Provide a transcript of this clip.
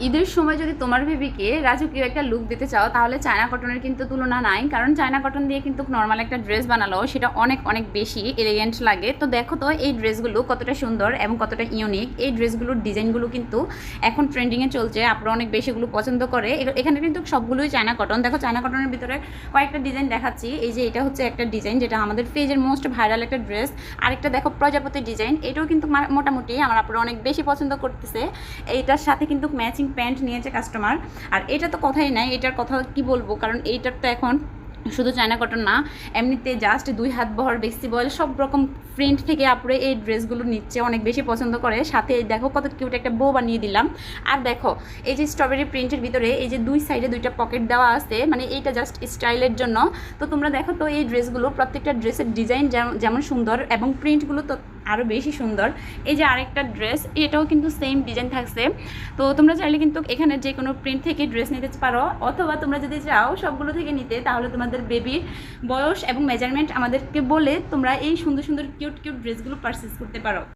ঈদের সময় যদি তোমার বেবিকে রাজকীয় একটা লুক দিতে চাও তাহলে চায়না কটনের কিন্তু তুলনা নাই, কারণ চায়না কটন দিয়ে কিন্তু নর্মাল একটা ড্রেস বানালো সেটা অনেক অনেক বেশি এলিগেন্ট লাগে। তো দেখো তো এই ড্রেসগুলো কতটা সুন্দর এবং কতটা ইউনিক। এই ড্রেসগুলোর ডিজাইনগুলো কিন্তু এখন ট্রেন্ডিংয়ে চলছে, আপনারা অনেক বেশি এগুলো পছন্দ করে। এখানে কিন্তু সবগুলোই চায়না কটন। দেখো চায়না কটনের ভিতরে কয়েকটা ডিজাইন দেখাচ্ছি। এই যে এটা হচ্ছে একটা ডিজাইন যেটা আমাদের পেজের মোস্ট ভাইরাল একটা ড্রেস। আরেকটা দেখো প্রজাপতি ডিজাইন, এটাও কিন্তু মোটামুটি আমার আপনারা অনেক বেশি পছন্দ করতেছে। এইটার সাথে কিন্তু ম্যাচিং প্যান্ট নিয়েছে কাস্টমার। আর এটা তো কথাই নাই, এটার কথা কি বলবো, কারণ এইটার তো এখন শুধু চায়না কটন না, এমনিতে জাস্ট 2 হাত বহর বেক্সিবল সব রকম প্রিন্ট থেকে আপুরে এই ড্রেসগুলো নিচ্ছে, অনেক বেশি পছন্দ করে। সাথে দেখো কত কিউট একটা বো বানিয়ে দিলাম। আর দেখো এই যে স্ট্রবেরি প্রিন্টের ভিতরে এই যে দুই সাইডে 2টা পকেট দেওয়া আছে, মানে এইটা জাস্ট স্টাইলের জন্য। তো তোমরা দেখো তো এই ড্রেসগুলো প্রত্যেকটা ড্রেসের ডিজাইন যেমন সুন্দর এবং প্রিন্টগুলো তো আরও বেশি সুন্দর। এই যে আরেকটা ড্রেস, এটাও কিন্তু সেম ডিজাইন থাকছে। তো তোমরা চাইলে কিন্তু এখানে যে কোনো প্রিন্ট থেকে ড্রেস নিতে পারো, অথবা তোমরা যদি চাও সবগুলো থেকে নিতে তাহলে তোমাদের বেবির বয়স এবং মেজারমেন্ট আমাদেরকে বলে তোমরা এই সুন্দর সুন্দর কিউট কিউট ড্রেসগুলো পারচেস করতে পারো।